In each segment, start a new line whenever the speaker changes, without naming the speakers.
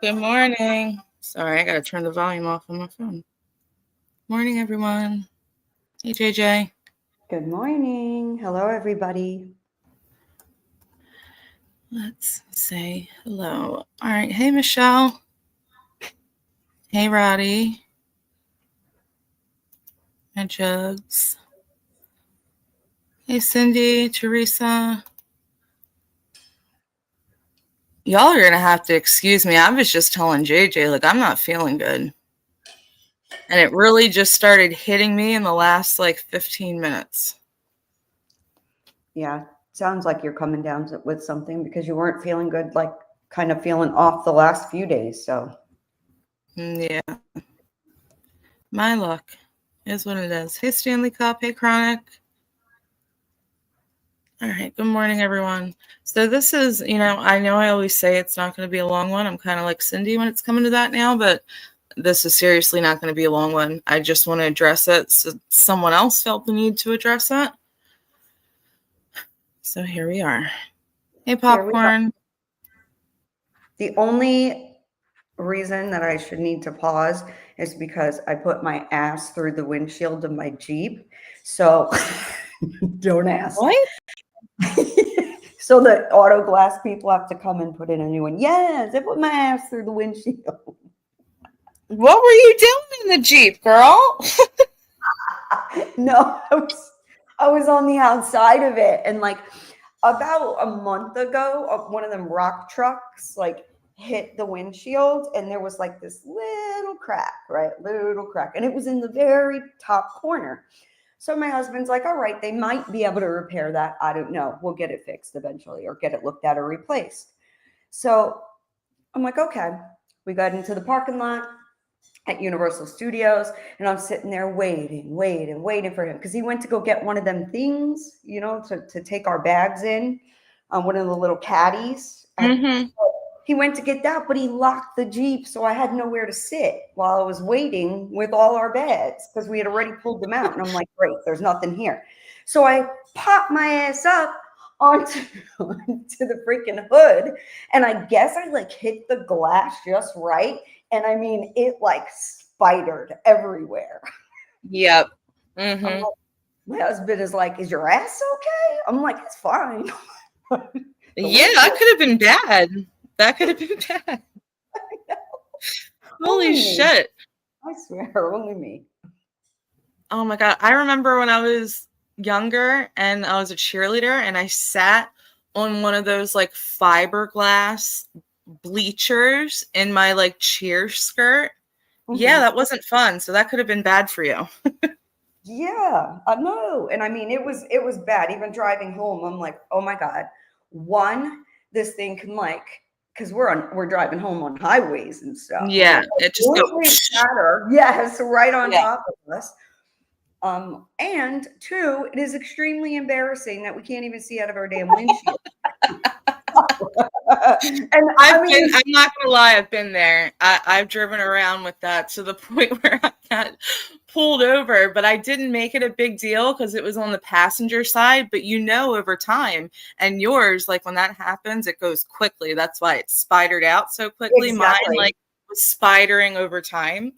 Good morning. Sorry, I got to turn the volume off on my phone. Morning, everyone. Hey, JJ.
Good morning. Hello, everybody.
Let's say hello. All right. Hey, Michelle. Hey, Roddy. And Jugs. Hey, Cindy, Teresa. Y'all are going to have to excuse me. I was just telling JJ, like, I'm not feeling good. And it really just started hitting me in the last, 15 minutes.
Yeah, sounds like you're coming down with something because you weren't feeling good, like kind of feeling off the last few days. So,
Yeah. My luck is what it is. Hey, Stanley Cup. Hey, Chronic. All right. Good morning, everyone. So this is, I know I always say it's not going to be a long one. I'm kind of like Cindy when it's coming to that now, but this is seriously not going to be a long one. I just want to address it. So someone else felt the need to address it. So here we are. Hey, Popcorn.
the only reason that I should need to pause is because I put my ass through the windshield of my Jeep. So, don't ask.
What?
So the auto glass people have to come and put in a new one. Yes, I put my ass through the windshield.
What were you doing in the Jeep, girl?
No, I was on the outside of it, and like about a month ago, one of them rock trucks hit the windshield, and there was like this little crack, and it was in the very top corner. So my husband's like, all right, they might be able to repair that. I don't know. We'll get it fixed eventually or get it looked at or replaced. So I'm like, okay. We got into the parking lot at Universal Studios, and I'm sitting there waiting for him because he went to go get one of them things, to take our bags in, one of the little caddies.
Mm-hmm.
He went to get that, but he locked the Jeep, so I had nowhere to sit while I was waiting with all our bags because we had already pulled them out. And I'm like, great, there's nothing here. So I popped my ass up onto the freaking hood, and I guess I hit the glass just right. And I mean, it spidered everywhere.
Yep. Mm-hmm.
My husband is like, is your ass okay? I'm like, it's fine.
Yeah, that could have been bad. That could have been bad. Holy shit.
I swear, only me.
Oh my God. I remember when I was younger and I was a cheerleader and I sat on one of those fiberglass bleachers in my cheer skirt. Mm-hmm. Yeah, that wasn't fun. So that could have been bad for you.
Yeah, I know. And I mean, it was bad. Even driving home, I'm like, oh my God. One, this thing can because we're driving home on highways and stuff.
Yeah, it just goes
shatter. Yes, right on top of us. And two, it is extremely embarrassing that we can't even see out of our damn windshield.
And I'm not gonna lie, I've been there. I've driven around with that to the point where I got pulled over, but I didn't make it a big deal because it was on the passenger side. But over time, and yours, when that happens, it goes quickly. That's why it spidered out so quickly.
Exactly.
Mine was spidering over time.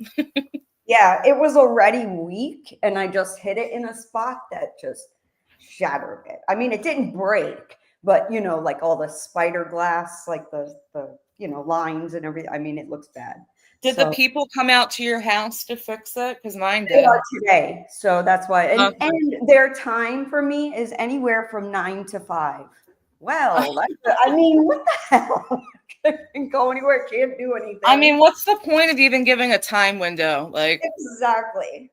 Yeah, it was already weak, and I just hit it in a spot that just shattered it. I mean, it didn't break, but all the spider glass, the lines and everything. I mean, it looks bad.
Did the people come out to your house to fix it? Because mine did.
They are today, so that's why. And their time for me is anywhere from 9 to 5. Well, I mean, what the hell? Can't go anywhere, can't do anything.
I mean, what's the point of even giving a time window?
Exactly.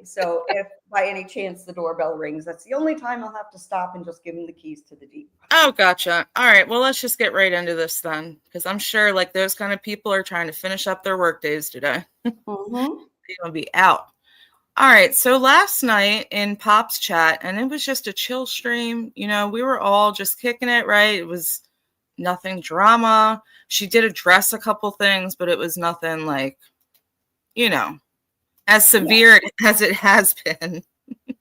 So if by any chance the doorbell rings, that's the only time I'll have to stop and just give them the keys to the Jeep.
Oh, gotcha. All right. Well, let's just get right into this then, because I'm sure those kind of people are trying to finish up their work days today.
Mm-hmm.
They're gonna be out. All right. So last night in Pop's chat, and it was just a chill stream. We were all just kicking it, right? It was nothing drama. She did address a couple things, but it was nothing as severe as it has been.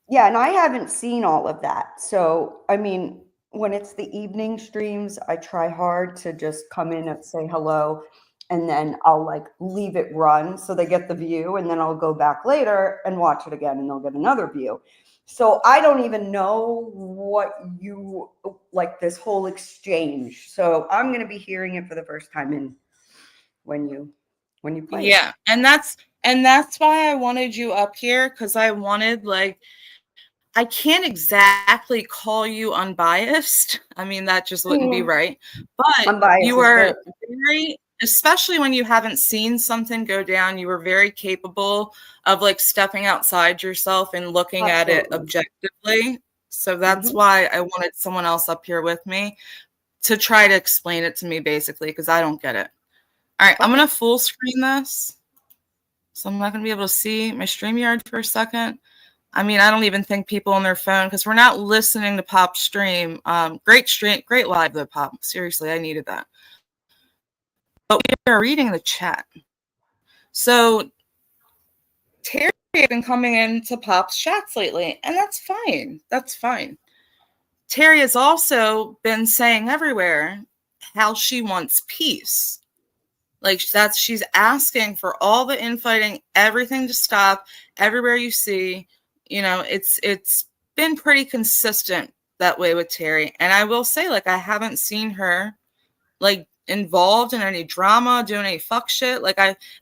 Yeah, and I haven't seen all of that. So, I mean, when it's the evening streams, I try hard to just come in and say hello. and then I'll like leave it run so they get the view, and then I'll go back later and watch it again and they'll get another view. So I don't even know what you like this whole exchange. So I'm going to be hearing it for the first time in when you play it.
Yeah, and that's why I wanted you up here, because I wanted, like, I can't exactly call you unbiased. I mean, that just wouldn't be right. But you
Unbiased is
are
good.
very, especially when you haven't seen something go down, you were very capable of like stepping outside yourself and looking at it
Absolutely.
objectively. So that's
Hmm.
why I wanted someone else up here with me to try to explain it to me, basically, because I don't get it. All right, I'm
Okay.
going to full screen this. So I'm not going to be able to see my StreamYard for a second. I mean, I don't even think people on their phone, because we're not listening to Pop stream. Great stream, great live though, Pop. Seriously, I needed that. But we are reading the chat. So Terry has been coming into Pop's chats lately, and that's fine. That's fine. Terry has also been saying everywhere how she wants peace. Like, that's, she's asking for all the infighting, everything to stop, everywhere you see. You know, it's been pretty consistent that way with Terry. And I will say, like, I haven't seen her like involved in any drama, doing any fuck shit.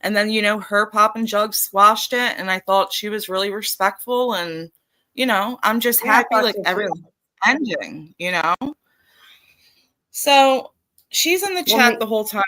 And then, her popping jugs squashed it, and I thought she was really respectful, and I'm just
Yeah, I
happy
thought
like
so too.
everything's ending. So she's in the
Well,
chat the whole time.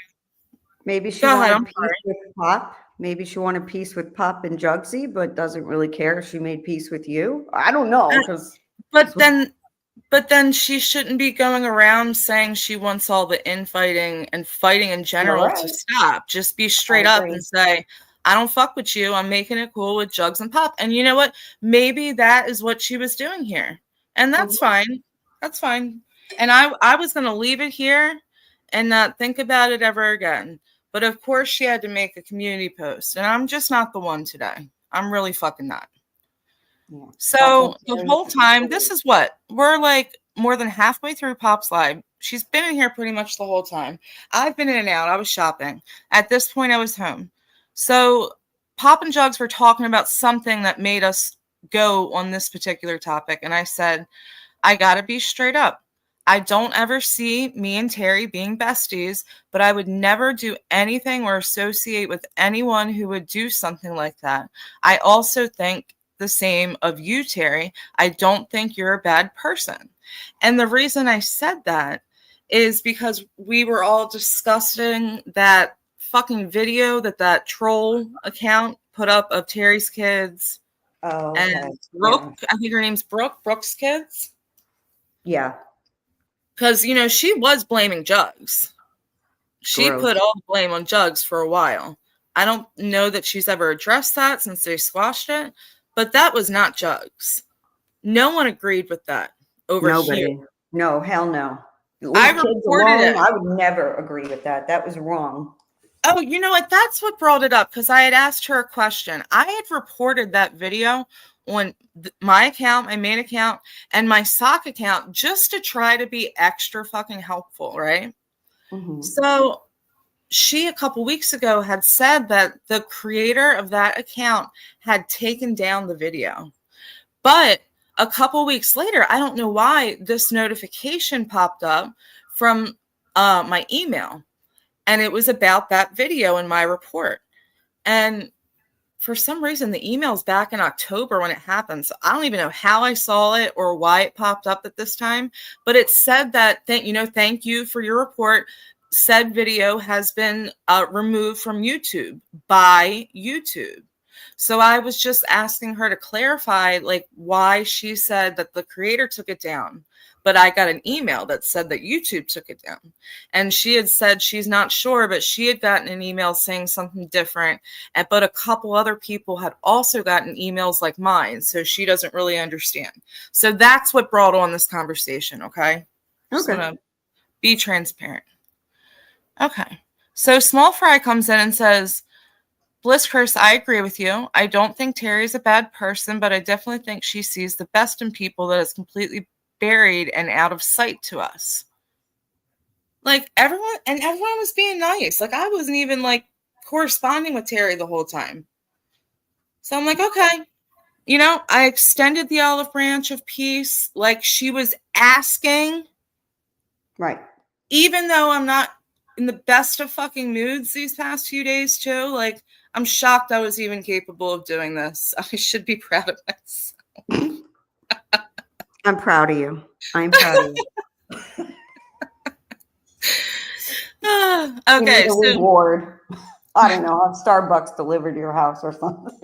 maybe she
Go ahead, I'm
wanted peace
sorry.
with Pop. Maybe she wanted peace with Pop and Jugsy, but doesn't really care if she made peace with you. I don't know, because
But then she shouldn't be going around saying she wants all the infighting and fighting in
you're
general to
right.
stop. Just be
I
straight up
agree.
and say, I don't fuck with you. I'm making it cool with Jugs and Pop. And you know what? Maybe that is what she was doing here. And that's
Mhm.
fine. That's fine. And I was going to leave it here and not think about it ever again. But of course, she had to make a community post. And I'm just not the one today. I'm really fucking not.
Yeah. Fucking
So the
Terry
whole
for
time,
sure.
this is what we're like more than halfway through Pop's live. She's been in here pretty much the whole time. I've been in and out. I was shopping. At this point, I was home. So Pop and Jugs were talking about something that made us go on this particular topic. And I said, I gotta be straight up. I don't ever see me and Terry being besties, but I would never do anything or associate with anyone who would do something like that. I also think the same of you, Terry. I don't think you're a bad person. And the reason I said that is because we were all discussing that fucking video that troll account put up of Terry's kids
Oh,
and
okay.
Brooke,
Yeah.
I think her name's Brooke's kids.
Yeah.
Because, she was blaming Jugs. She put
Gross.
all the blame on Jugs for a while. I don't know that she's ever addressed that since they squashed it, but that was not Jugs. No one agreed with that over here.
Nobody. No, hell no.
I
Leave kids
reported
alone.
it.
I would never agree with that. That was wrong.
Oh, you know what? That's what brought it up, because I had asked her a question. I had reported that video on my account, my main account, and my sock account just to try to be extra fucking helpful, right?
Hmm.
So she, a couple weeks ago, had said that the creator of that account had taken down the video. But a couple weeks later, I don't know why, this notification popped up from my email. And it was about that video in my report. And for some reason, the email's back in October when it happened. So I don't even know how I saw it or why it popped up at this time. But it said that, thank you for your report. Said video has been removed from YouTube by YouTube. So I was just asking her to clarify, like, why she said that the creator took it down. But I got an email that said that YouTube took it down. And she had said she's not sure, but she had gotten an email saying something different. But a couple other people had also gotten emails like mine. So she doesn't really understand. So that's what brought on this conversation. Okay. Just
Okay.
want to be transparent. Okay. So Small Fry comes in and says, Bliss Curse, I agree with you. I don't think Terry's a bad person, but I definitely think she sees the best in people that is completely buried and out of sight to us. Like everyone was being nice. Like I wasn't even like corresponding with Terry the whole time. So I'm like, okay. You know, I extended the olive branch of peace like she was asking.
Right.
Even though I'm not in the best of fucking moods these past few days too. Like I'm shocked I was even capable of doing this. I should be proud of myself.
I'm proud of you. I'm proud of you. You need
Okay,
a
so
reward. I don't know. Have Starbucks delivered to your house or something.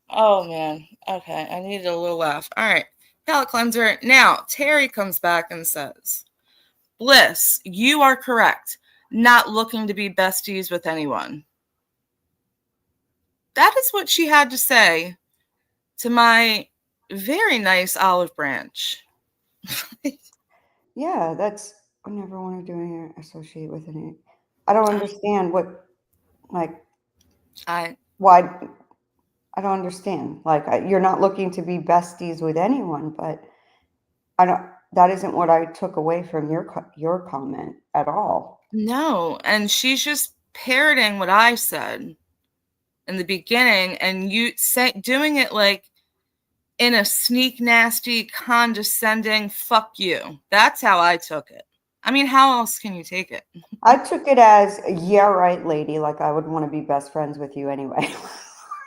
oh man. Okay, I needed a little laugh. All right. Palate cleanser. Now, Terry comes back and says, Bliss, you are correct. Not looking to be besties with anyone. That is what she had to say to my very nice olive branch.
Yeah, that's I never want to do any associate with any. I don't understand what like
I
why I don't understand. Like you're not looking to be besties with anyone, but I don't. That isn't what I took away from your comment at all.
no, and she's just parroting what I said in the beginning, and you say doing it like in a sneak, nasty, condescending "fuck you." That's how I took it. I mean, how else can you take it?
I took it as, yeah, right, lady. Like I would want to be best friends with you anyway.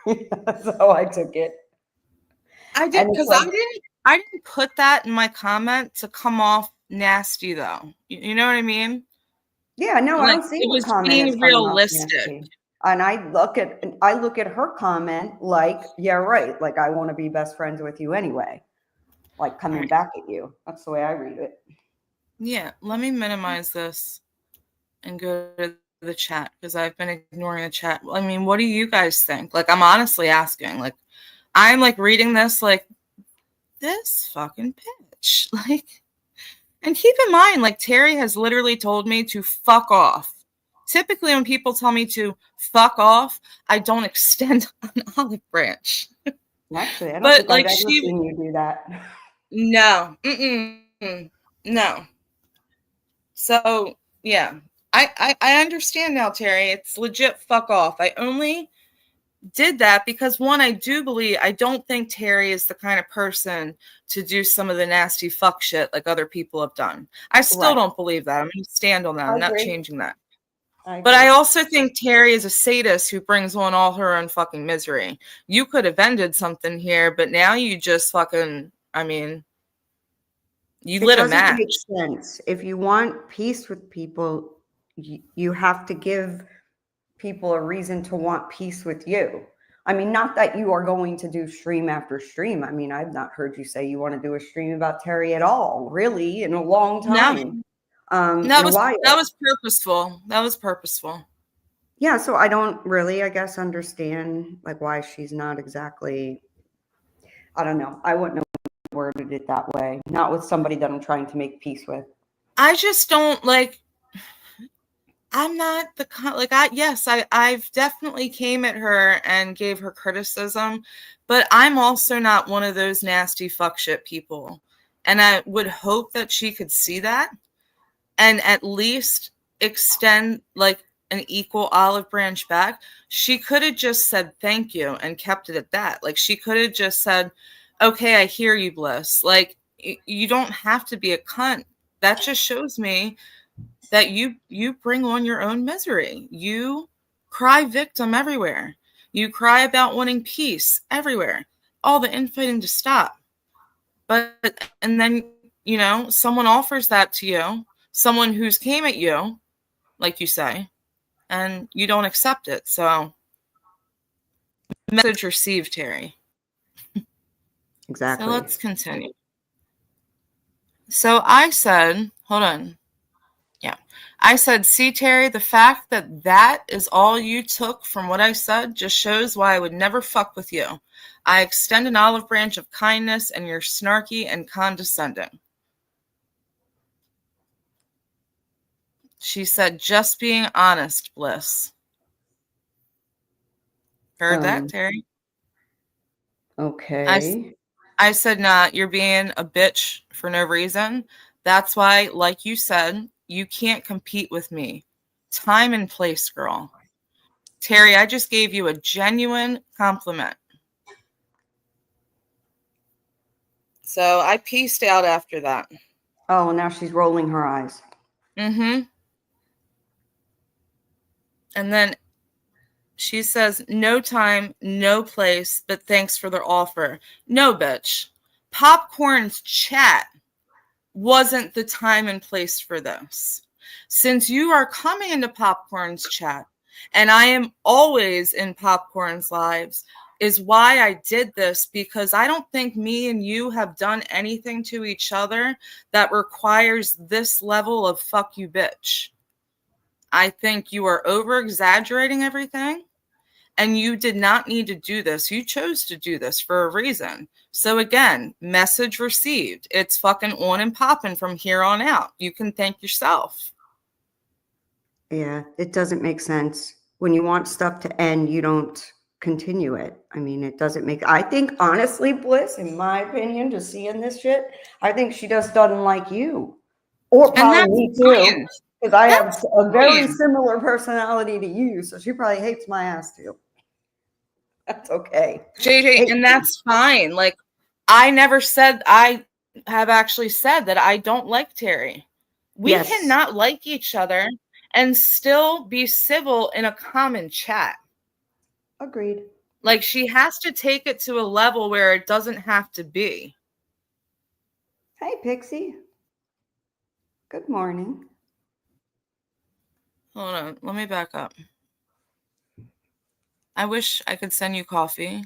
That's how I took it.
I did
And it's
because
like,
I didn't put that in my comment to come off nasty though. You know what I mean?
yeah, no, I
Like
don't see
it
your
was
comment as
being
coming off
realistic.
nasty. And I look at her comment like, yeah, right. Like I want to be best friends with you anyway. Like
All
coming
right.
back at you. That's the way I read it.
Yeah, let me minimize this and go to the chat because I've been ignoring the chat. I mean, what do you guys think? Like, I'm honestly asking. Like, I'm like reading this, like, this fucking bitch. Like, and keep in mind, like, Terry has literally told me to fuck off. Typically, when people tell me to fuck off, I don't extend an olive branch.
Actually, I don't
But
think I've
like,
ever seen you do that.
no, no. So yeah, I understand now, Terry. It's legit fuck off. I only did that because one, I don't think Terry is the kind of person to do some of the nasty fuck shit like other people have done. I still
Right.
don't believe that. I'm going to stand on that.
I
I'm not
agree.
changing that.
I
But I
agree.
also think Terry is a sadist who brings on all her own fucking misery. You could have ended something here, but now you just fucking, I mean, you
It
lit a
doesn't make
match.
sense. If you want peace with people, you have to give people a reason to want peace with you. I mean, not that you are going to do stream after stream. I mean, I've not heard you say you want to do a stream about Terry at all, really, in a long
No,
time, in
that
a
was
while.
purposeful. That was purposeful.
Yeah, so I don't really, I guess, understand like why she's not exactly. I don't know. I wouldn't have worded it that way. Not with somebody that I'm trying to make peace with.
I just don't like. I'm not the like I've definitely came at her and gave her criticism, but I'm also not one of those nasty fuck shit people. And I would hope that she could see that and at least extend like an equal olive branch back. She could have just said thank you and kept it at that. Like she could have just said, "Okay, I hear you, Bliss." Like you don't have to be a cunt. That just shows me that you bring on your own misery. You cry victim everywhere. You cry about wanting peace everywhere. All the infighting to stop. But and then, someone offers that to you, someone who's came at you, like you say, and you don't accept it. So message received, Terry. So
Exactly.
let's continue. So I said, hold on. Yeah. I said, see, Terry, the fact that that is all you took from what I said just shows why I would never fuck with you. I extend an olive branch of kindness and you're snarky and condescending. She said, just being honest, Bliss. Heard that,
Um,
Terry? I
okay.
I said, nah, you're being a bitch for no reason. That's why, like you said, you can't compete with me. Time and place, girl. Terry, I just gave you a genuine compliment. So I pieced out after that.
Oh, now she's rolling her eyes.
Mm-hmm. And then she says, no time, no place, but thanks for the offer. No, bitch. Popcorn's chat wasn't the time and place for this. Since you are coming into Popcorn's chat, and I am always in Popcorn's lives, is why I did this, because I don't think me and you have done anything to each other that requires this level of fuck you, bitch. I think you are over exaggerating everything. And you did not need to do this. You chose to do this for a reason. So again, message received. It's fucking on and popping from here on out. You can thank yourself.
Yeah, it doesn't make sense. When you want stuff to end, you don't continue it. I mean, it doesn't make, I think honestly, Bliss, in my opinion, just seeing this shit, I think she just doesn't like you. Or
And
probably
that's
me too.
fine.
Because I have
That's
a very
fine.
similar personality to you. So she probably hates my ass too. That's okay.
JJ,
Hey,
and that's fine. Like, I never said, I have actually said that I don't like Terry. We
yes,
cannot like each other and still be civil in a common chat.
agreed.
Like, she has to take it to a level where it doesn't have to be.
Hey, Pixie. Good morning.
Hold on, let me back up. I wish I could send you coffee,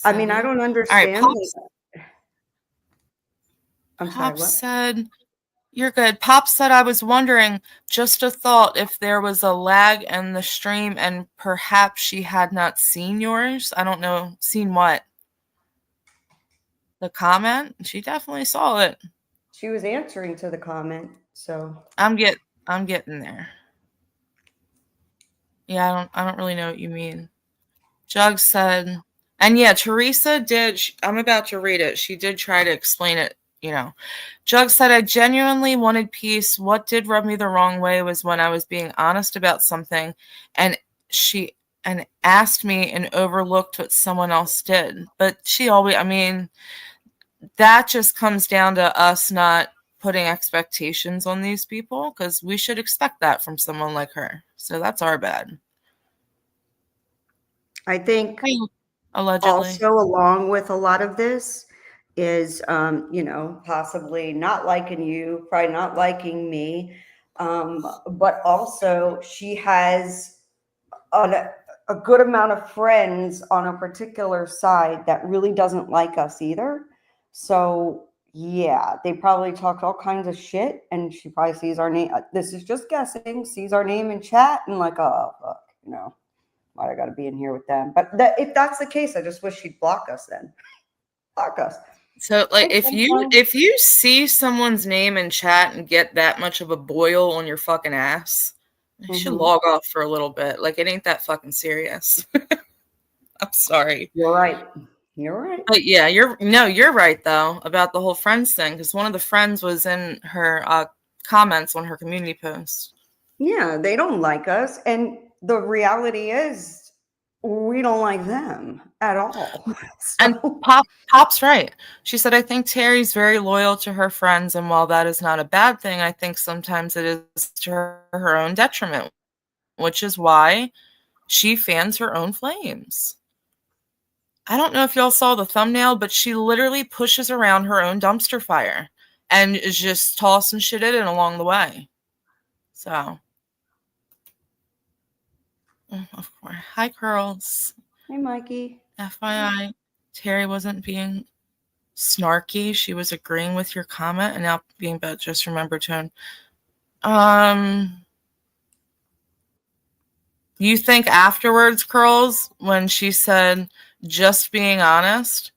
I mean, I
Cindy.
don't
All right,
understand.
Pops.
I'm sorry,
Pops
what?
said, "You're good." Pops said, "I was wondering, just a thought, if there was a lag in the stream, and perhaps she had not seen yours." I don't know, seen what? The comment? She definitely saw it.
She was answering to the comment, so
I'm getting there. Yeah, I don't really know what you mean. Jug said, and yeah, Teresa did. I'm about to read it. She did try to explain it, you know. Jug said, I genuinely wanted peace. What did rub me the wrong way was when I was being honest about something and she and asked me and overlooked what someone else did. But she always, I mean, that just comes down to us not putting expectations on these people, because we should expect that from someone like her. So that's our bad.
I think
Allegedly.
also along with a lot of this is, possibly not liking you, probably not liking me, but also she has a good amount of friends on a particular side that really doesn't like us either. So yeah, they probably talk all kinds of shit, and she probably sees our name. This is just guessing. Sees our name in chat and like, oh fuck, why I got to be in here with them? But if that's the case, I just wish she'd block us then. Block us.
So like
Hey,
if you see someone's name in chat and get that much of a boil on your fucking ass, you should
mm-hmm.
log off for a little bit. Like, it ain't that fucking serious. I'm sorry.
You're right. You're right.
But yeah, you're right though about the whole friends thing, because one of the friends was in her comments on her community post.
Yeah, they don't like us, and the reality is, we don't like them at all.
And
So
Pop's right. She said, I think Terry's very loyal to her friends, and while that is not a bad thing, I think sometimes it is to her own detriment, which is why she fans her own flames. I don't know if y'all saw the thumbnail, but she literally pushes around her own dumpster fire and is just tossing shit in along the way. So, of course. Hi, Curls.
hey, Mikey.
FYI, Terry wasn't being snarky. She was agreeing with your comment and now being bad. Just remember tone. You think afterwards, Curls, when she said just being honest,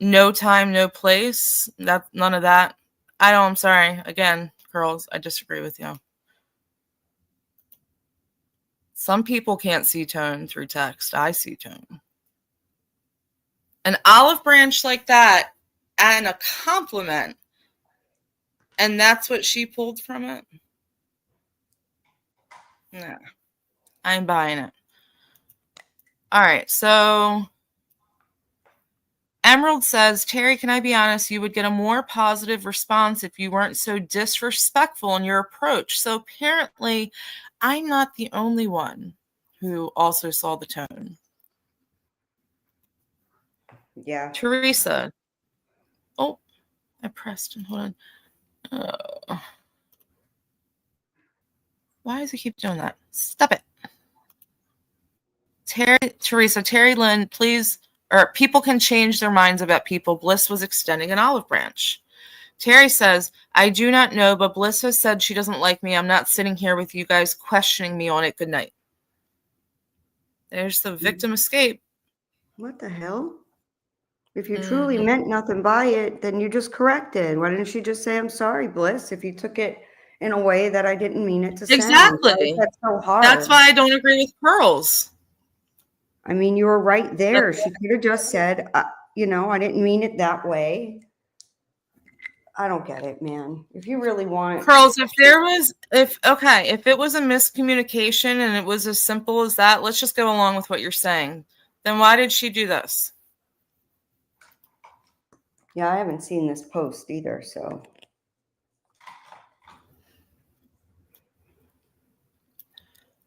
no time, no place, that none of that. I know, I'm sorry. Again, Curls, I disagree with you. Some people can't see tone through text. I see tone. An olive branch like that and a compliment. And that's what she pulled from it? No, I'm buying it. All right, so Emerald says, Terry, can I be honest? You would get a more positive response if you weren't so disrespectful in your approach. So apparently, I'm not the only one who also saw the tone.
Yeah.
Teresa. Oh, I pressed and hold on. Why does it keep doing that? Stop it. Teresa, Terry Lynn, please, or people can change their minds about people. Bliss was extending an olive branch. Terry says, I do not know, but Bliss has said she doesn't like me. I'm not sitting here with you guys questioning me on it. Good night. There's the victim escape.
What the hell? If you truly meant nothing by it, then you just corrected. Why didn't she just say, I'm sorry, Bliss, if you took it in a way that I didn't mean it to sound? Why is
Exactly.
that so
That's
hard?
why I don't agree with Pearls.
I mean, you were right there. She could have just said, you know, I didn't mean it that way. I don't get it, man. If you really want
Pearls, if it was a miscommunication and it was as simple as that, let's just go along with what you're saying. Then why did she do this?
Yeah, I haven't seen this post either, so.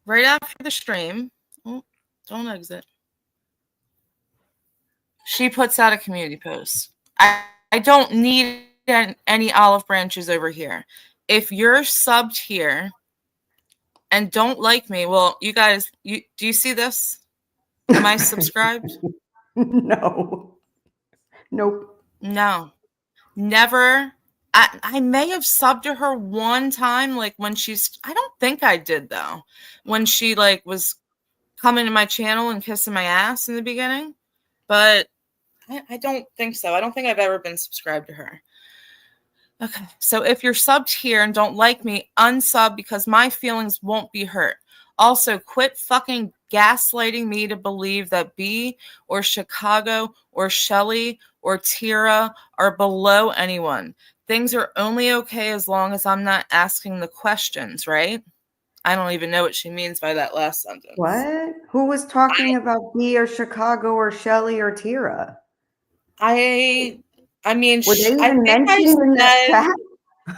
Right after the stream, don't exit. She puts out a community post. I don't need any olive branches over here. If you're subbed here and don't like me, well, you guys, do you see this? Am I subscribed?
No. Nope.
No. Never. I may have subbed to her one time, like when I don't think I did though, when she like was coming to my channel and kissing my ass in the beginning, but I don't think so. I don't think I've ever been subscribed to her. Okay, so if you're subbed here and don't like me, unsub because my feelings won't be hurt. Also, quit fucking gaslighting me to believe that B or Chicago or Shelly or Tira are below anyone. Things are only okay as long as I'm not asking the questions, right? I don't even know what she means by that last sentence.
What? Who was talking about B or Chicago or Shelly or Tira?
I mean,
Were they
I
even
think I
mentioned in that
said,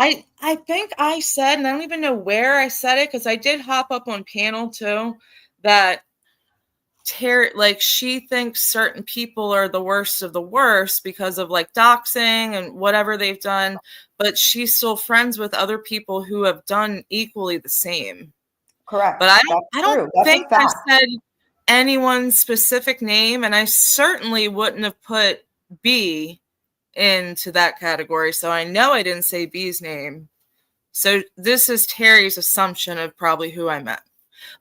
chat?
I think I said, and I don't even know where I said it because I did hop up on panel too, that like she thinks certain people are the worst of the worst because of like doxing and whatever they've done, but she's still friends with other people who have done equally the same.
Correct.
But I
That's
don't
true. That's a
think I
fact.
said anyone's specific name, and I certainly wouldn't have put B into that category. So I know I didn't say B's name. So this is Terry's assumption of probably who I meant.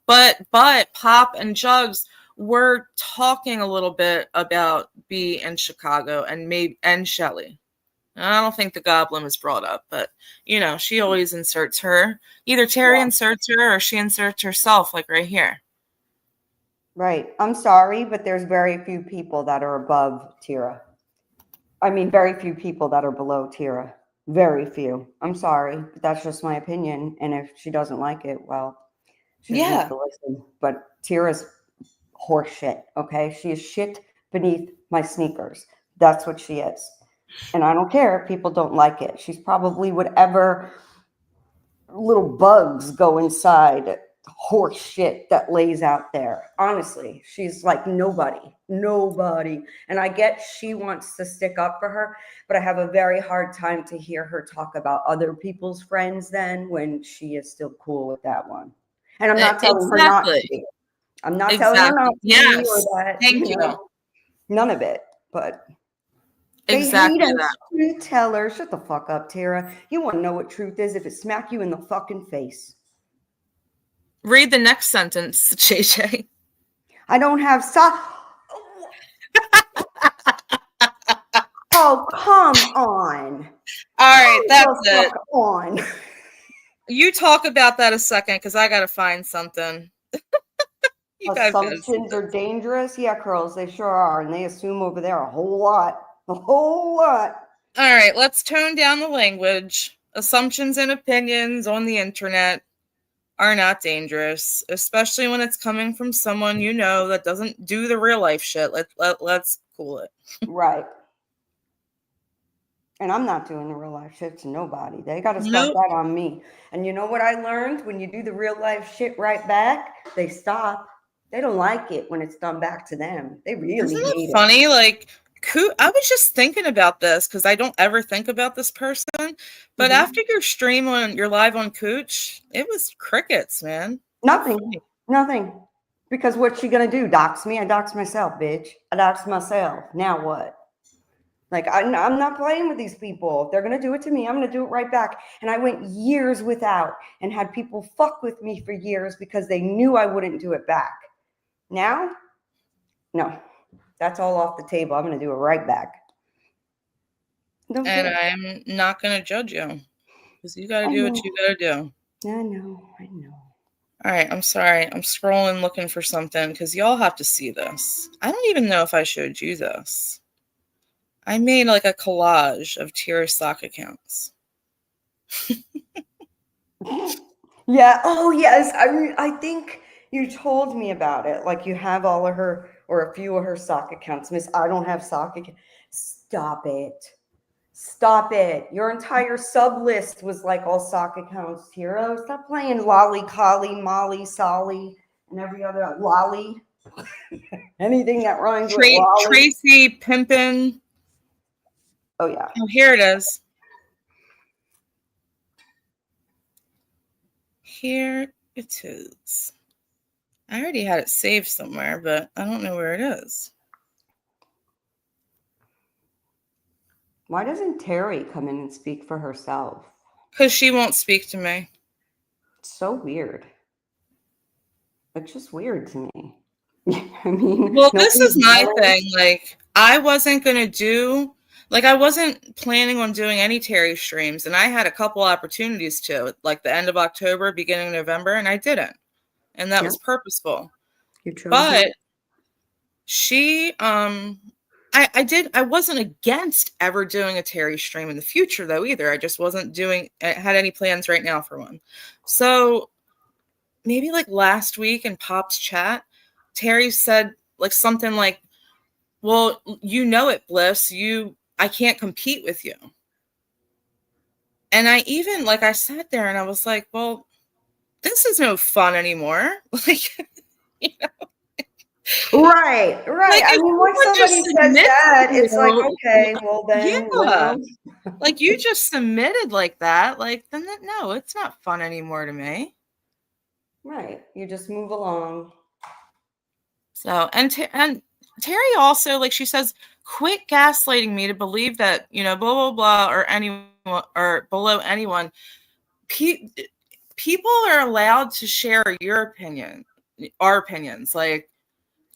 But Pop and Jugs were talking a little bit about B and Chicago and Shelly. I don't think the Goblin was brought up, but you know, she always inserts her. Either Terry inserts her or she inserts herself, like right here.
Right. I'm sorry, but there's very few people that are above Tira. I mean, very few people that are below Tira. Very few. I'm sorry, but that's just my opinion. And if she doesn't like it, well, she just needs to listen. But Tira's horse shit, okay? She is shit beneath my sneakers. That's what she is. And I don't care if people don't like it. She's probably whatever little bugs go inside horse shit that lays out there. Honestly, she's like nobody. And I get she wants to stick up for her, but I have a very hard time to hear her talk about other people's friends then when she is still cool with that one. And I'm not telling her not to be. I'm not telling her not to be or that,
Thank you.
None of it. But they
exactly
hate
that.
a truth teller. Shut the fuck up, Tara. You want to know what truth is if it smack you in the fucking face.
Read the next sentence, JJ.
I don't have Oh, come on.
All right, that's it.
On.
You talk about that a second because I got to find something.
Assumptions are dangerous. Yeah, Curls, they sure are. And they assume over there a whole lot. A whole lot.
All right, let's tone down the language. Assumptions and opinions on the internet are not dangerous, especially when it's coming from someone you know that doesn't do the real life shit. Let's cool it.
Right. And I'm not doing the real life shit to nobody. They got to start
Nope.
that on me. And you know what I learned? When you do the real life shit right back, they stop. They don't like it when it's done back to them. They really
Isn't it
hate it.
funny? Like, I was just thinking about this because I don't ever think about this person. But
Hmm.
after your stream on your live on Cooch, it was crickets, man. How
Nothing.
funny.
Nothing. Because what's she gonna do? Dox me? I dox myself, bitch. I dox myself. Now what? Like I'm not playing with these people. If they're gonna do it to me, I'm gonna do it right back. And I went years without and had people fuck with me for years because they knew I wouldn't do it back. Now, no, that's all off the table. I'm gonna do it right back. Don't
And
care.
I'm not going to judge you because you got to
I
do what
know.
you got to do.
I know. I know.
All right, I'm sorry. I'm scrolling looking for something because y'all have to see this. I don't even know if I showed you this. I made like a collage of Tira's sock accounts.
Yeah. Oh, yes. I think you told me about it. Like you have all of her or a few of her sock accounts. Miss, I don't have sock accounts. Stop it. Stop it. Your entire sub list was like all sock accounts, Hero. Stop playing Lolly, Collie, Molly, Solly, and every other Lolly. Anything that rhymes with Lolly.
Tracy Pimpin.
Oh, yeah.
Oh, here it is. Here it is. I already had it saved somewhere, but I don't know where it is.
Why doesn't Terry come in and speak for herself?
Because she won't speak to me.
It's so weird. It's just weird to me. I mean,
Well, this
nobody's
is my
yelling.
thing. Like, I wasn't going to do, like, I wasn't planning on doing any Terry streams. And I had a couple opportunities to, like the end of October, beginning of November, and I didn't. And that
Yeah,
was purposeful.
you chose not.
But she, I wasn't against ever doing a Terry stream in the future, though, either. I just wasn't had any plans right now for one. So maybe like last week in Pop's chat, Terry said like something like, well, you know it, Bliss. I can't compete with you. And I even, like, I sat there and I was like, well, this is no fun anymore. Like, you know,
Right, right.
like
I
if
mean, when
someone
somebody
just
says
submits
that,
to
it's like,
you,
okay, well then,
yeah, like you just submitted like that, like then no, it's not fun anymore to me.
right. You just move along.
So, and Terry also, like she says, quit gaslighting me to believe that, blah, blah, blah, or anyone or below anyone. People are allowed to share our opinions. Like,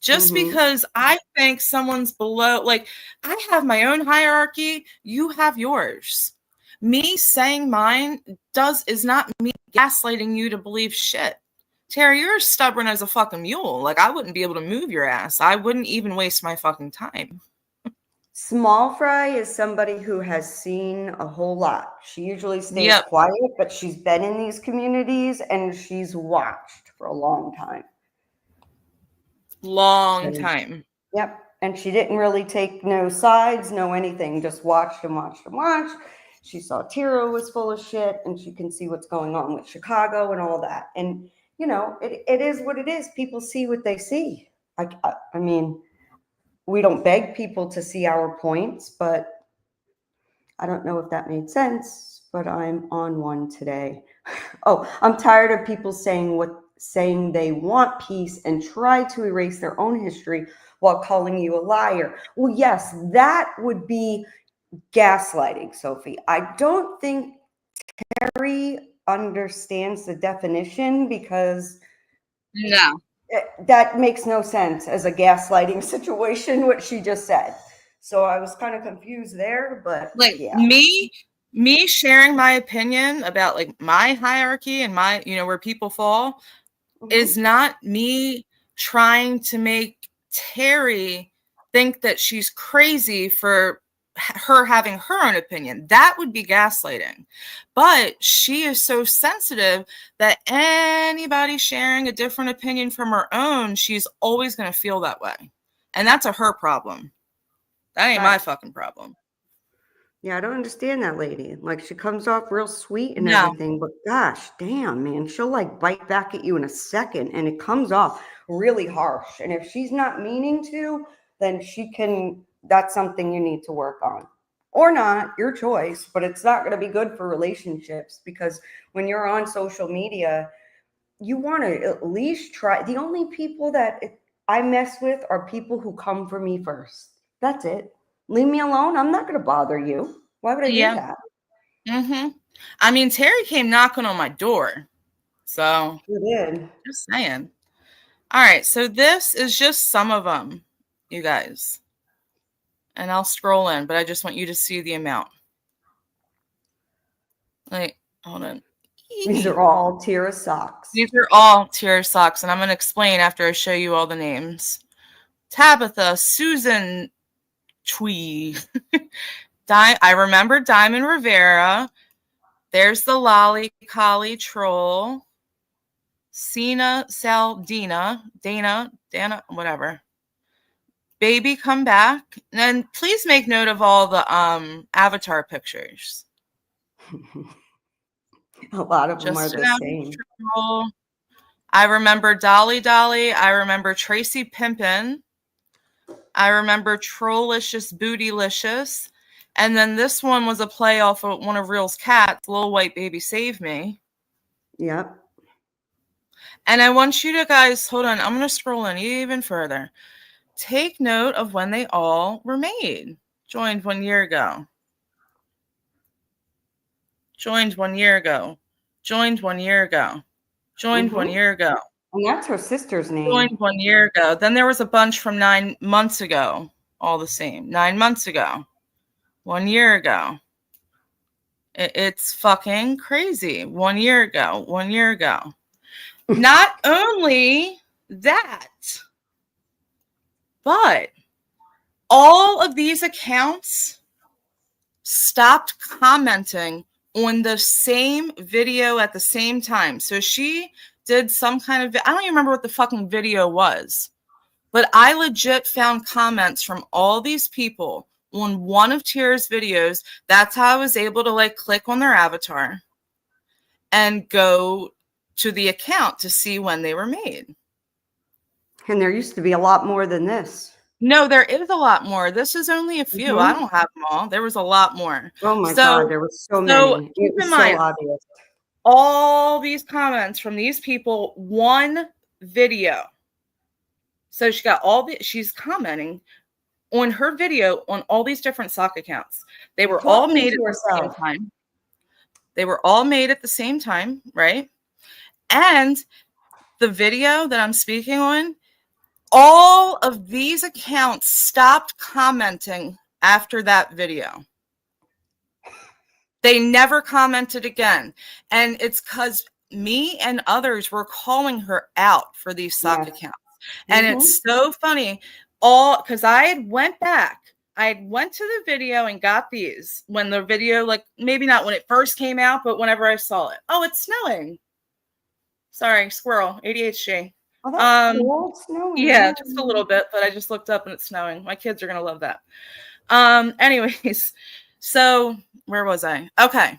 just
Mm-hmm.
because I think someone's below, like, I have my own hierarchy, you have yours. Me saying mine is not me gaslighting you to believe shit. Terry, you're stubborn as a fucking mule. Like, I wouldn't be able to move your ass. I wouldn't even waste my fucking time.
Small fry is somebody who has seen a whole lot. She usually stays
Yep.
quiet, but she's been in these communities and she's watched for a long time.
Long
So,
time.
yep. And she didn't really take no sides, no anything, just watched and watched and watched. She saw Tiro was full of shit and she can see what's going on with Chicago and all that. And, it is what it is. People see what they see. I mean, we don't beg people to see our points, but I don't know if that made sense, but I'm on one today. Oh, I'm tired of people saying they want peace and try to erase their own history while calling you a liar. Well, yes, that would be gaslighting, Sophie. I don't think Terry understands the definition because
No.
that makes no sense as a gaslighting situation, what she just said. So I was kind of confused there, but
Like
yeah.
me sharing my opinion about like my hierarchy and my, where people fall is not me trying to make Terry think that she's crazy for her having her own opinion. That would be gaslighting. But she is so sensitive that anybody sharing a different opinion from her own, she's always going to feel that way. And that's a her problem. That ain't my
Right.
fucking problem.
Yeah, I don't understand that lady. Like, she comes off real sweet and
No.
everything, but gosh, damn, man, she'll like bite back at you in a second, and it comes off really harsh. And if she's not meaning to, then she can, that's something you need to work on. Or not, your choice, but it's not going to be good for relationships because when you're on social media, you want to at least try. The only people that I mess with are people who come for me first. That's it. Leave me alone. I'm not going to bother you. Why would I do
Yeah.
that?
I mean, Terry came knocking on my door. So
You did.
just saying. All right. So this is just some of them, you guys. And I'll scroll in, but I just want you to see the amount. Like, hold on.
These are all Tira socks.
These are all Tira socks, and I'm going to explain after I show you all the names. Tabitha, Susan Twee. I remember Diamond Rivera. There's the Lolly Collie Troll. Cena Saldina. Dana, whatever. Baby Come Back. And please make note of all the avatar pictures.
A lot of them are
Just
the same.
I remember Dolly Dolly. I remember Tracy Pimpin. I remember Trollicious Bootylicious. And then this one was a play off of one of Real's cats, Little White Baby Save Me.
Yep.
And I want you to guys, hold on, I'm going to scroll in even further. Take note of when they all were made. Joined 1 year ago. Joined 1 year ago. Joined 1 year ago. Joined 1 year ago.
And that's her sister's name.
Joined 1 year ago. Then there was a bunch from 9 months ago. All the same. 9 months ago. 1 year ago. It's fucking crazy. 1 year ago. 1 year ago. Not only that, but all of these accounts stopped commenting on the same video at the same time. So she did some kind of, I don't even remember what the fucking video was, but I legit found comments from all these people on one of Tira's videos. That's how I was able to like click on their avatar and go to the account to see when they were made.
And there used to be a lot more than this.
No, there is a lot more. This is only a few. I don't have them all. There was a lot more.
Oh my God, there was so many. It was so obvious.
All these comments from these people, one video. So she got she's commenting on her video on all these different sock accounts. They were all made at the same time. They were all made at the same time, right? And the video that I'm speaking on, all of these accounts stopped commenting after that video. They never commented again. And it's because me and others were calling her out for these sock accounts. And it's so funny. Because I had went back. I went to the video and got these when the video, like maybe not when it first came out, but whenever I saw it. Oh, it's snowing. Sorry, squirrel, ADHD.
Oh, that's cool. It's snowing.
Yeah, just a little bit, but I just looked up and it's snowing. My kids are gonna love that. Anyways, so where was I? Okay.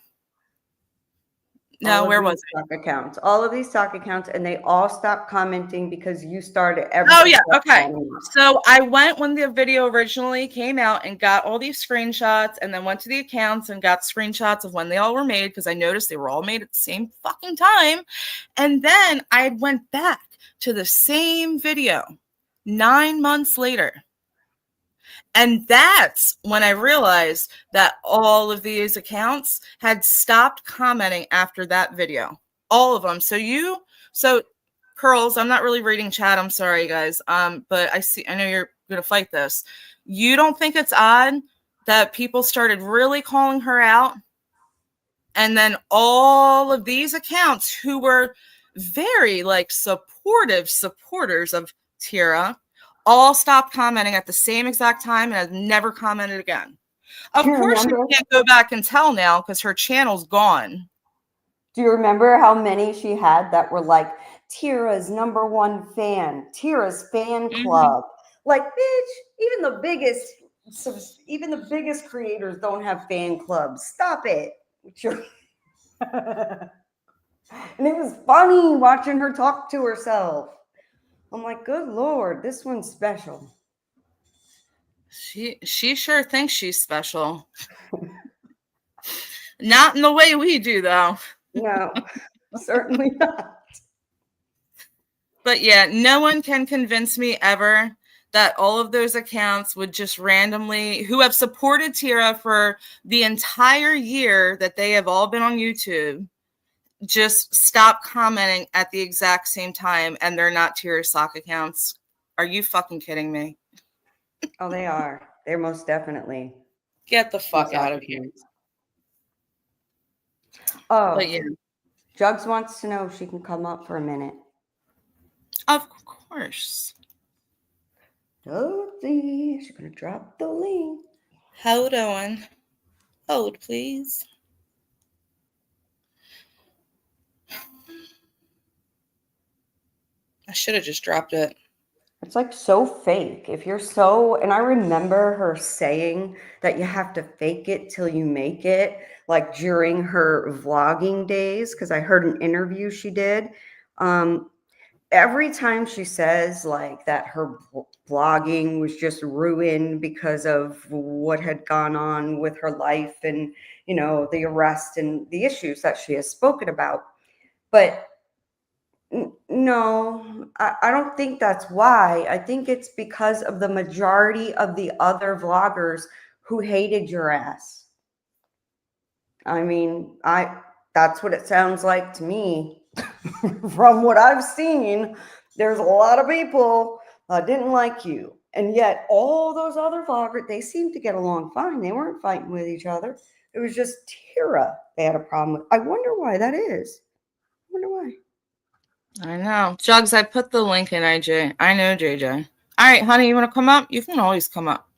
No, where was
I? Accounts. All of these stock accounts, and they all stopped commenting because you started
Oh yeah, okay. So I went when the video originally came out and got all these screenshots, and then went to the accounts and got screenshots of when they all were made because I noticed they were all made at the same fucking time. And then I went back to the same video 9 months later. And that's when I realized that all of these accounts had stopped commenting after that video. All of them. So Curls, I'm not really reading chat. I'm sorry, guys. But I know you're going to fight this. You don't think it's odd that people started really calling her out? And then all of these accounts who were very like supporters of Tira all stopped commenting at the same exact time and have never commented again. Of
Do you
course, you
remember?
can't go back and tell now because her channel's gone.
Do you remember how many she had that were like Tira's #1 fan, Tira's fan
Mm-hmm.
club? Like, bitch, even the biggest creators don't have fan clubs. Stop it. And it was funny watching her talk to herself. I'm like, good Lord, this one's special.
She sure thinks she's special. Not in the way we do, though.
No, certainly not.
But yeah, no one can convince me ever that all of those accounts would just randomly, who have supported Tira for the entire year that they have all been on YouTube, just stop commenting at the exact same time and they're not Tira sock accounts. Are you fucking kidding me?
Oh, they are. They're most definitely
Get the fuck out of here.
Oh,
But yeah,
Jugs wants to know if she can come up for a minute.
of course.
Oopsie, she's gonna drop the link.
Hold on. Hold, please. I should have just dropped it.
It's like so fake. And I remember her saying that you have to fake it till you make it, like during her vlogging days, because I heard an interview she did. Every time she says like that her vlogging was just ruined because of what had gone on with her life and, the arrest and the issues that she has spoken about. But no, I don't think that's why. I think it's because of the majority of the other vloggers who hated your ass. I mean, that's what it sounds like to me. From what I've seen, there's a lot of people that didn't like you. And yet all those other vloggers, they seemed to get along fine. They weren't fighting with each other. It was just Tira they had a problem with. I wonder why that is. I wonder why.
I know. Jugs, I put the link in IJ. I know, JJ. All right, honey, you want to come up? You can always come up.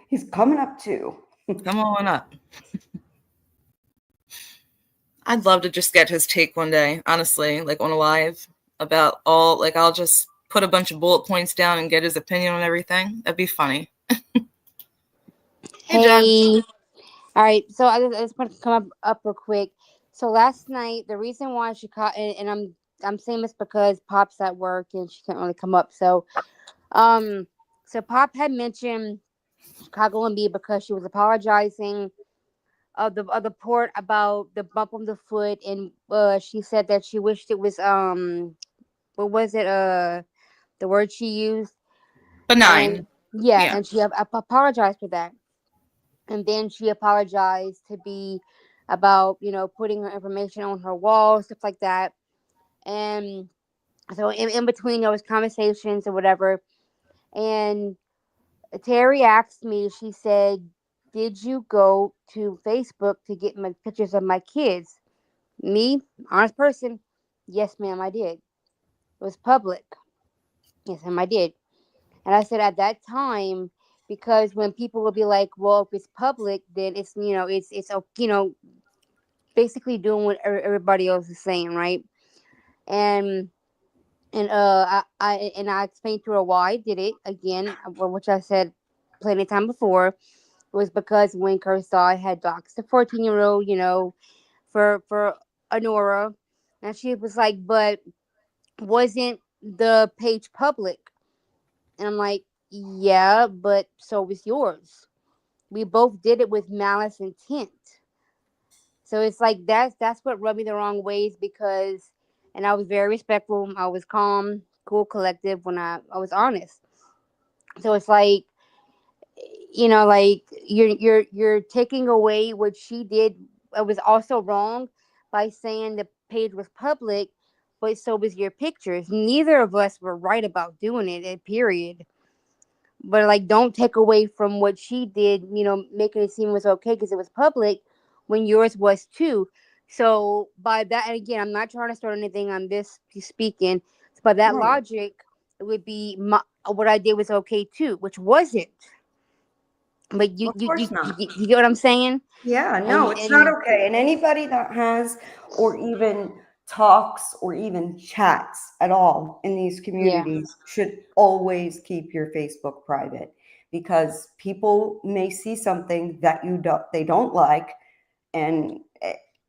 He's coming up too.
Come on up. I'd love to just get his take one day, honestly, like on a live about all, like, I'll just put a bunch of bullet points down and get his opinion on everything. That'd be funny. Hey, Jugs.
Hey, all right. So I just want to come up real quick. So last night, the reason why she caught, and I'm saying this because Pop's at work and she can't really come up. Um, so Pop had mentioned Chicago and B because she was apologizing of the port about the bump on the foot, and she said that she wished it was what was it the word she used, and
Benign.
yeah,
Yeah.
and she apologized for that. And then she apologized to be about putting her information on her wall, stuff like that. And so in between there was conversations or whatever, and Terry asked me, she said, did you go to Facebook to get my pictures of my kids? Me, honest person, yes ma'am, I did. It was public. Yes ma'am, I did. And I said at that time, because when people will be like, well, if it's public, then it's it's basically doing what everybody else is saying, right? And I explained to her why I did it again, which I said plenty of time before. It was because when Kershaw had doxed the 14-year-old, for Honora, and she was like, but wasn't the page public? And I'm like, yeah, but so was yours. We both did it with malice intent. So it's like that's what rubbed me the wrong ways because, and I was very respectful. I was calm, cool, collective when I was honest. So it's like, like you're taking away what she did. It was also wrong by saying the page was public, but so was your pictures. Neither of us were right about doing it. Period. But like, don't take away from what she did. Making it seem was okay because it was public when yours was too. So by that, and again, I'm not trying to start anything. I'm just speaking. So by that
Right.
logic, it would be what I did was okay too, which wasn't. But
Of course not.
you get what I'm saying?
Yeah, no, it's not
And
okay. And anybody that has or even talks or even chats at all in these
yeah,
communities should always keep your Facebook private, because people may see something that they don't like, and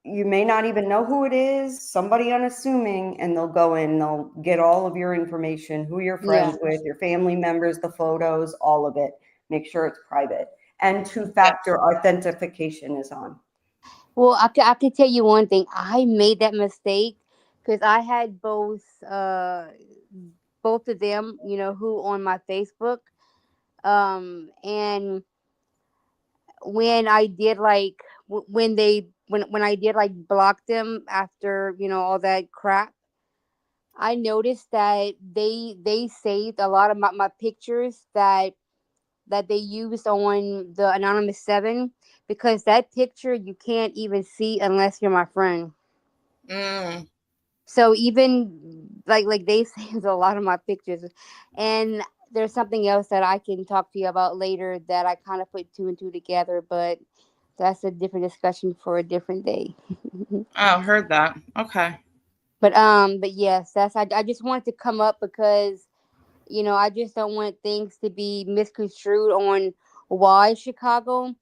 you may not even know who it is, somebody unassuming, and they'll go in, they'll get all of your information, who you're
yeah.
friends with, your family members, the photos, all of it. Make sure it's private. And
Yeah.
two-factor authentication is on.
Well, I could tell you one thing. I made that mistake because I had both of them, you know, who on my Facebook. And when I did like when I did like block them after, you know, all that crap, I noticed that they saved a lot of my pictures that they used on the anonymous 7, because that picture you can't even see unless you're my friend.
Mm.
So even like they saved a lot of my pictures. And there's something else that I can talk to you about later that I kind of put two and two together, but that's a different discussion for a different day.
Oh, heard that. Okay.
But yes, I just wanted to come up because, you know, I just don't want things to be misconstrued on why Chicago.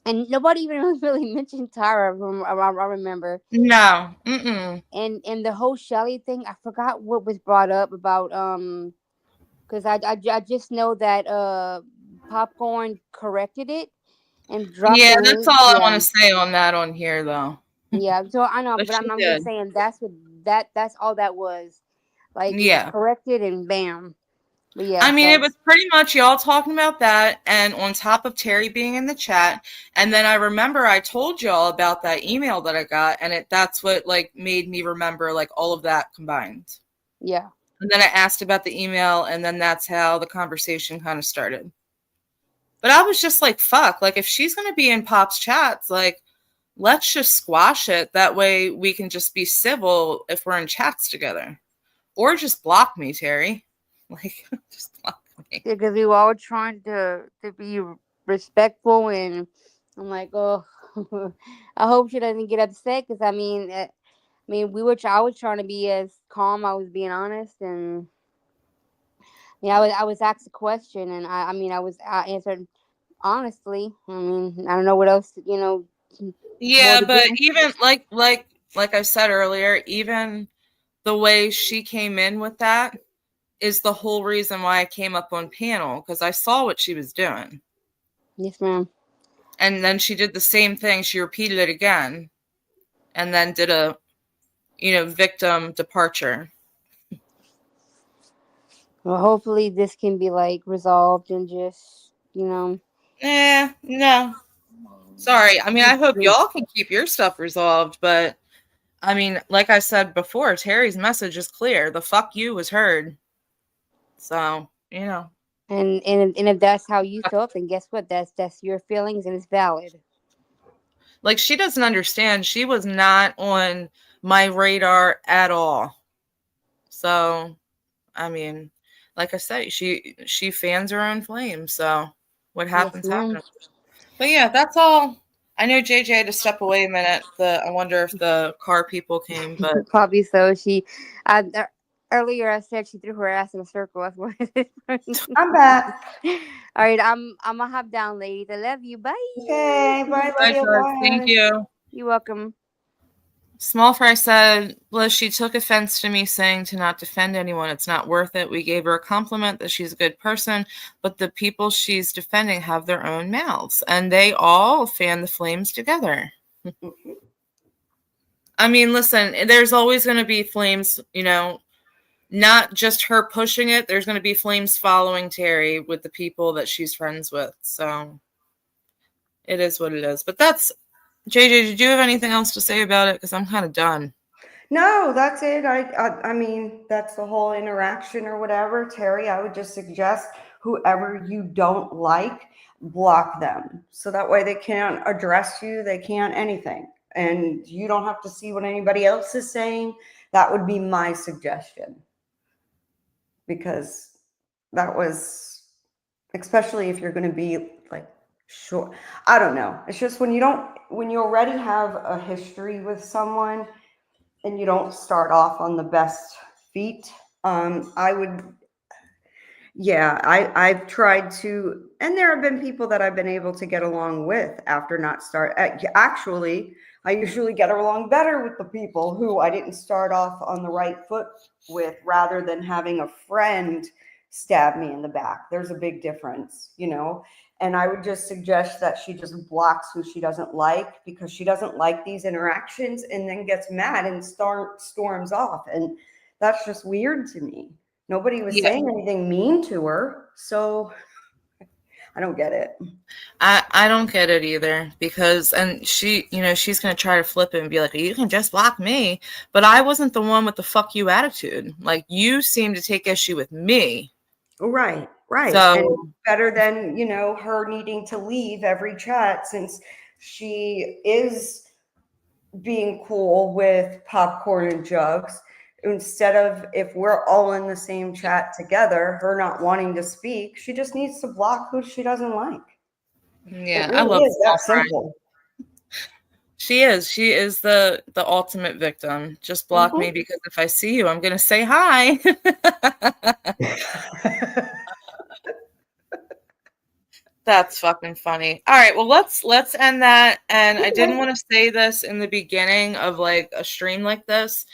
And nobody even really mentioned Tyra. I remember.
No. Mm-mm.
And the whole Shelly thing, I forgot what was brought up about, because I just know that Popcorn corrected it and dropped
Yeah,
the
that's
link.
all I want
Yeah.
to say on that on here, though.
Yeah, so I know,
But
but
she
I'm just
did.
saying that's all that was. Like, it was
Yeah.
corrected and bam. But yeah,
I mean, it
so
was pretty much y'all talking about that, and on top of Terry being in the chat, and then I remember I told y'all about that email that I got, and that's what like made me remember like all of that combined.
yeah.
And then I asked about the email, and then that's how the conversation kind of started. But I was just like, fuck, like if she's gonna be in Pop's chats, like let's just squash it. That way we can just be civil if we're in chats together. Or just block me, Terry. Like just block me.
Because we were all trying to be respectful, and I'm like, oh, I hope she doesn't get upset. Because I mean, I was trying to be as calm. I was being honest, and yeah, I was asked a question, and I answered honestly. I mean, I don't know what else, you know, more
Yeah,
to
but
do.
even like I said earlier, even the way she came in with that is the whole reason why I came up on panel, because I saw what she was doing.
Yes, ma'am.
And then she did the same thing. She repeated it again and then did a, victim departure.
Well, hopefully this can be like resolved and just, you know.
No. Sorry. I mean, I hope y'all can keep your stuff resolved, but I mean, like I said before, Terry's message is clear. The fuck you was heard. So,
And if that's how you felt, then guess what? That's your feelings and it's valid.
like she doesn't understand. She was not on my radar at all. So, I mean, like I said, she fans her own flame. So, what
Yes,
happens
ma'am.
happens. But yeah, that's all. I know JJ had to step away a minute. I wonder if the car people came, but
Probably so. Earlier I said she threw her ass in a circle. That's what it is.
I'm back.
All right, I'm gonna hop down, ladies. I love you. Bye.
Okay, bye, love
bye,
you,
George. Thank
bye.
you.
You're welcome.
Small Fry said, Bliss, she took offense to me saying to not defend anyone. It's not worth it. We gave her a compliment that she's a good person, but the people she's defending have their own mouths, and they all fan the flames together. I mean, listen, there's always going to be flames, not just her pushing it. There's going to be flames following Terry with the people that she's friends with. So it is what it is. But that's, JJ, did you have anything else to say about it? Because I'm kind of done.
No, that's it. I mean, that's the whole interaction or whatever. Terry, I would just suggest whoever you don't like, block them. So that way they can't address you, they can't anything. And you don't have to see what anybody else is saying. That would be my suggestion. Because that was especially if you're going to be like short. I don't know. It's just when you already have a history with someone and you don't start off on the best feet. I would, yeah, I've tried to, and there have been people that I've been able to get along with after not start. Actually, I usually get along better with the people who I didn't start off on the right foot with, rather than having a friend stab me in the back. There's a big difference, you know. And I would just suggest that she just blocks who she doesn't like, because she doesn't like these interactions, and then gets mad and storms off. And that's just weird to me. Nobody was
Yeah.
saying anything mean to her, so I don't get it.
I don't get it either, because, and she, she's going to try to flip it and be like, you can just block me. But I wasn't the one with the fuck you attitude. Like, you seem to take issue with me.
Right, right. And
So,
better than, her needing to leave every chat, since she is being cool with popcorn and jugs. Instead of, if we're all in the same chat together, her not wanting to speak, she just needs to block who she doesn't like. It
yeah, I
really
love
is
small
that
fry.
simple.
She is. She is the ultimate victim. Just block me,
Mhm.
because if I see you, I'm going to say hi. That's fucking funny. All right, well, let's end that. And I didn't want to say this in the beginning of like a stream like this,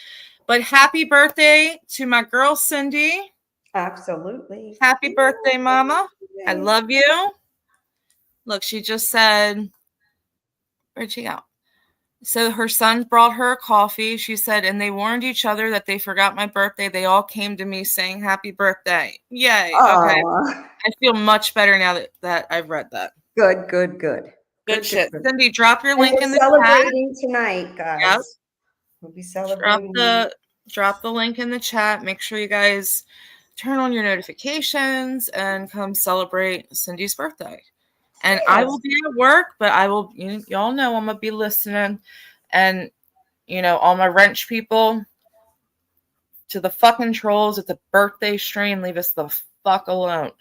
but happy birthday to my girl Cindy.
Absolutely.
Happy birthday, mama. I
Yay.
love you. Look, she just said, where'd she go? So her son brought her a coffee. She said, and they warned each other that they forgot my birthday. They all came to me saying happy birthday. Yay. Okay.
Aw.
I feel much better now that I've read that.
Good, good, good.
Good
Good, good,
shit.
good.
Cindy, drop your
And
link
we're
in the chat.
celebrating tonight,
Yep.
guys. We'll be
Drop
celebrating.
the link in the chat. Make sure you guys turn on your notifications and come celebrate Cindy's birthday. And I
Yes.
will be at work, but I will, y'all know I'm gonna be listening. And all my wrench people, to the fucking trolls at the birthday stream, leave us the fuck alone.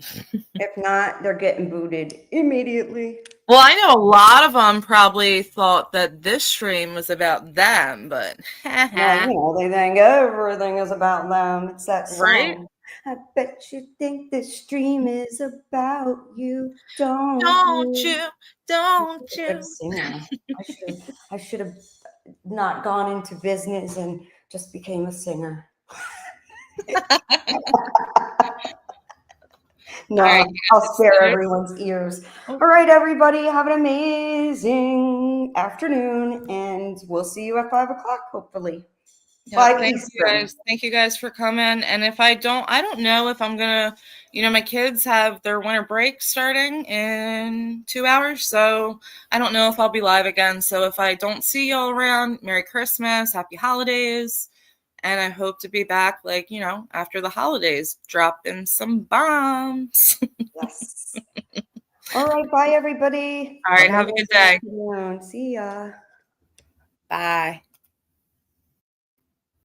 If not, they're getting booted immediately.
Well, I know a lot of them probably thought that this stream was about them, but
Well, they think everything is about them. It's that
right?
song. I bet you think this stream is about you, don't
Don't
you?
you?
I'm
Don't
such a good
you?
singer. I should have not gone into business and just became a singer. No,
All right,
I'll spare
guys.
everyone's ears. All right, everybody, have an amazing afternoon, and we'll see you at 5 o'clock, hopefully.
Yeah,
5
thank you
Eastern.
guys. Thank you guys for coming. And if I don't know if I'm gonna, my kids have their winter break starting in 2 hours, so I don't know if I'll be live again. So if I don't see y'all around, Merry Christmas, Happy Holidays, and I hope to be back, like, after the holidays, dropping some bombs.
Yes. All right, bye, everybody.
All right, have a good day.
Afternoon. See ya.
Bye.